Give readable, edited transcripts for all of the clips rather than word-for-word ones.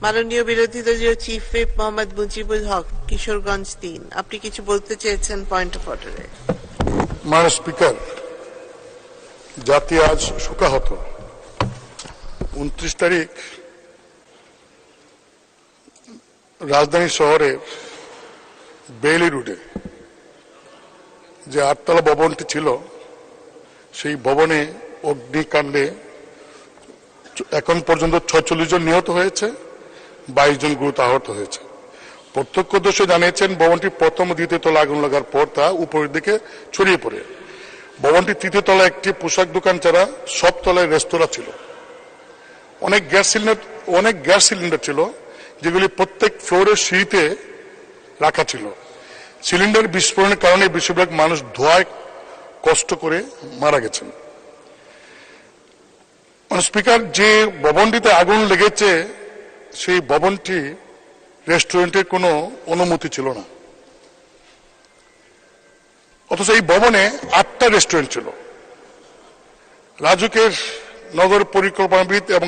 মাননীয় বিরোধী দলীয় চিফ হুইপ মোহাম্মদ মুজিবুল হক, কিশোরগঞ্জ ৩। আপনি কিছু বলতে চেয়েছেন পয়েন্ট অফ অর্ডারে। মাননীয় স্পিকার, জাতি আজ শোকাহত। 29 তারিখ রাজধানী শহরের বেইলি রোডে যে 8তলা ভবনটি ছিল, সেই ভবনে অগ্নিকাণ্ডে এখন পর্যন্ত 46 জন নিহত হয়েছে, 22 জন গুরুতর আহত হয়েছে। প্রত্যক্ষদর্শী জানিয়েছেন ভবনটি প্রথম ও দ্বিতীয় তলা আগুন লাগার পর তা উপরের দিকে ছড়িয়ে পড়ে। ভবনটি তৃতীয় তলায় একটি পোশাক দোকান ছাড়া সব তলায় রেস্তোরাঁ ছিল। অনেক গ্যাস সিলিন্ডার ছিল, যেগুলি প্রত্যেক ফ্লোরের সিঁড়িতে রাখা ছিল। সিলিন্ডার বিস্ফোরণের কারণে বেশিরভাগ মানুষ ধোঁয়ায় কষ্ট করে মারা গেছেন। স্পিকার, যে ভবনটিতে আগুন লেগেছে সেই ভবনটি রেস্টুরেন্টের কোনো অনুমতি ছিল না, অথচ এই ভবনে 8টা রেস্টুরেন্ট ছিল। রাজুকের নগর পরিকল্পনাবিদ এবং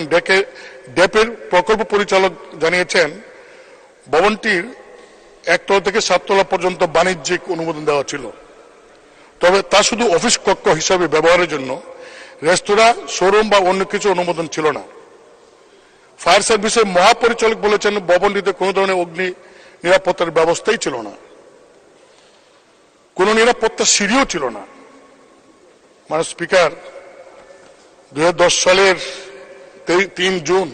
ডেপের প্রকল্প পরিচালক জানিয়েছেন ভবনটির 1 তলা থেকে 7 তলা পর্যন্ত বাণিজ্যিক অনুমোদন দেওয়া ছিল, তবে তা শুধু অফিস কক্ষ হিসাবে ব্যবহারের জন্য। রেস্তোরাঁ, শোরুম বা অন্য কিছু অনুমোদন ছিল না। ফায়ার সার্ভিসের মহাপরিচালক বলেছেন ভবনটিতে কোনো ধরনের অগ্নি নিরাপত্তার ব্যবস্থাই ছিল না, কোনো নিরাপত্তা সিঁড়িও ছিল না। মাননীয় স্পিকার, 2010 সালের 3 জুন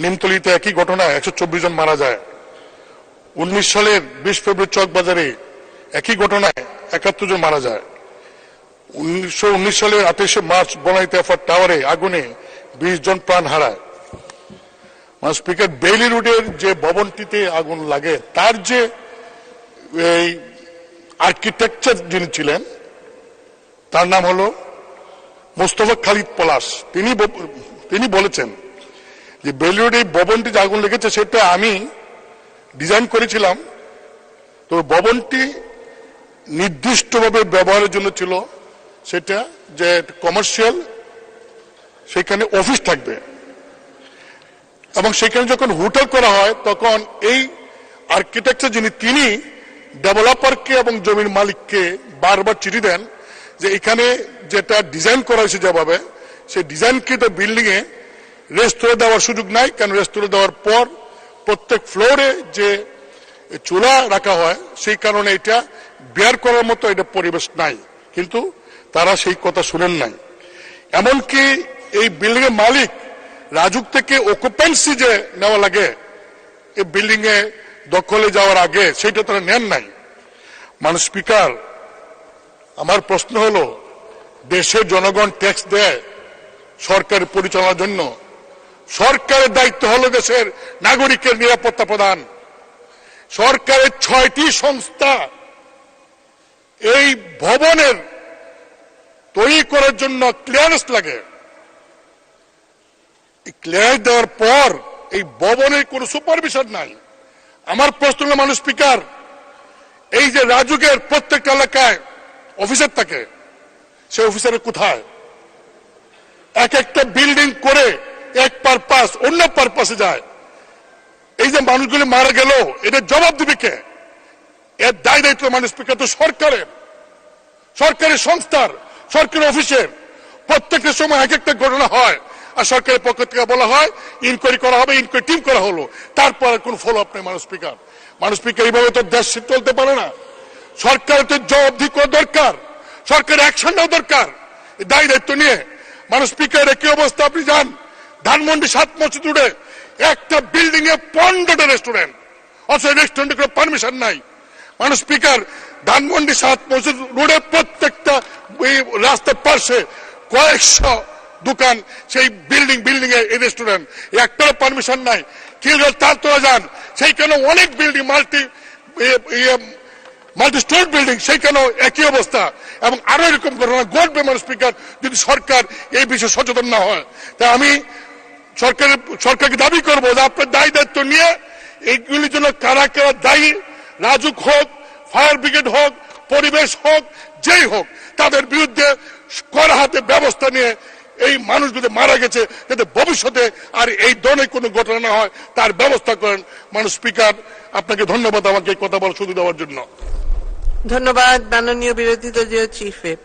নিমতলিতে একই ঘটনায় 124 জন মারা যায়। 19 সালের 20 ফেব্রুয়ারি চকবাজারে একই ঘটনায় 71 জন মারা যায়। 1919 সালের 28শে মার্চ বনানীতে এফআর টাওয়ারে আগুনে 20 জন প্রাণ হারায়। স্পিকার, বেইলি রোডের যে ভবনটিতে আগুন লাগে তার যে এই আর্কিটেকচার যিনি ছিলেন তার নাম হলো মোস্তফা খালিদ পলাশ। তিনি বলেছেন যে বেইলি রোডে এই ভবনটি যে আগুন লেগেছে সেটা আমি ডিজাইন করেছিলাম, তো ভবনটি নির্দিষ্টভাবে ব্যবহারের জন্য ছিল, সেটা যে কমার্শিয়াল, সেখানে অফিস থাকবে এবং সেখানে যখন হোটেল করা হয় তখন এই আর্কিটেকচার তিনি ডেভেলপারকে এবং জমির মালিককে বারবার চিঠি দেন যে এখানে যেটা ডিজাইন করা হয়েছে যেভাবে, সেই ডিজাইনকৃত বিল্ডিং এ রেস্তোরাঁ দেওয়ার সুযোগ নাই, কারণ রেস্তোরাঁ দেওয়ার পর প্রত্যেক ফ্লোরে যে চুলা রাখা হয় সেই কারণে এটা বেয়ার করার মতো এটা পরিবেশ নাই। কিন্তু তারা সেই কথা শুনেন নাই। এমনকি এই বিল্ডিং এর মালিক রাজুক থেকে অকুপেন্সি যে নেওয়া লাগে এই বিল্ডিং এ দখলে যাওয়ার আগে, সেইটা তারা নেন নাই। মাননীয় স্পিকার, আমার প্রশ্ন হলো, দেশের জনগণ ট্যাক্স দেয় সরকারের পরিচালনার জন্য। সরকারের দায়িত্ব হলো দেশের নাগরিকের নিরাপত্তা প্রদান। সরকারের 6টি সংস্থা এই ভবনের তৈরি করার জন্য ক্লিয়ারেন্স লাগে। ক্লিয়ারেন্স দেওয়ার পর এই ভবনের কোন সুপারভিশন নাই। আমার প্রশ্ন হলো, মাননীয় স্পিকার, এই যে রাজুকের প্রত্যেকটা এলাকায় অফিসার থাকে, সেই অফিসারের কোথায়? এক একটা বিল্ডিং করে এক পারপাস অন্য পারপাসে যায়। এই যে মানুষগুলি মারা গেল, এটা জবাব দিবে কে? এর দায় দায়িত্ব মাননীয় স্পিকার তো সরকারের, সরকারি সংস্থার, সরকারি অফিসের। প্রত্যেকটা সময় এক একটা ঘটনা হয় আর সরকারের পক্ষ থেকে বলা হয় ইনকোয়ারি করা হবে, ইনকোয়ারি টিম করা হলো, তারপর কোন ফলো আপ নেই। মাননীয় স্পিকার, এইভাবে তো দেশ চলতে পারে না। সরকারের তো জবাবদিহি করা দরকার, সরকারের অ্যাকশন নেওয়া দরকার দায় দায়িত্ব নিয়ে। মাননীয় স্পিকার, একই অবস্থা আপনি যান ধানমন্ডি 7 মসজিদ রোডে, একটা বিল্ডিং এ 15টা রেস্টুরেন্ট, অথচ রেস্টুরেন্টে কোনো পারমিশন নাই। মাননীয় স্পিকার, ধানমন্ডি 7 মসজিদ রোডে প্রত্যেকটা রাস্তার পাশে কয়েকশো দোকান, সেই বিল্ডিং এ এই রেস্টুরেন্ট, একটারও পারমিশন নাই। খিলগাঁও তালতলা যান, সেইখানে অনেক বিল্ডিং, মাল্টি স্টোর বিল্ডিং, সেইখানেও একই অবস্থা এবং আরো এরকম ঘটনা ঘটবে। মাননীয় স্পিকার, যদি সরকার এই বিষয়ে সচেতন না হয়, তাই আমি সরকারকে দাবি করবো যে আপনার দায়ী দায়িত্ব নিয়ে এইগুলির জন্য কারা কারা দায়ী, রাজুক হোক, ফায়ার ব্রিগেড হোক, পরিবেশ হোক, যেই হোক, তাদের বিরুদ্ধে কড়া হাতে ব্যবস্থা নিয়ে এই মানুষগুলো মারা গেছে যাতে ভবিষ্যতে আর এই ধরনের কোনো ঘটনা না হয় তার ব্যবস্থা করেন। মাননীয় স্পিকার, আপনাকে ধন্যবাদ আমাকে এই কথা বলার সুযোগ দেওয়ার জন্য। ধন্যবাদ মাননীয় বিরোধী দলীয় চিফ হুইপ।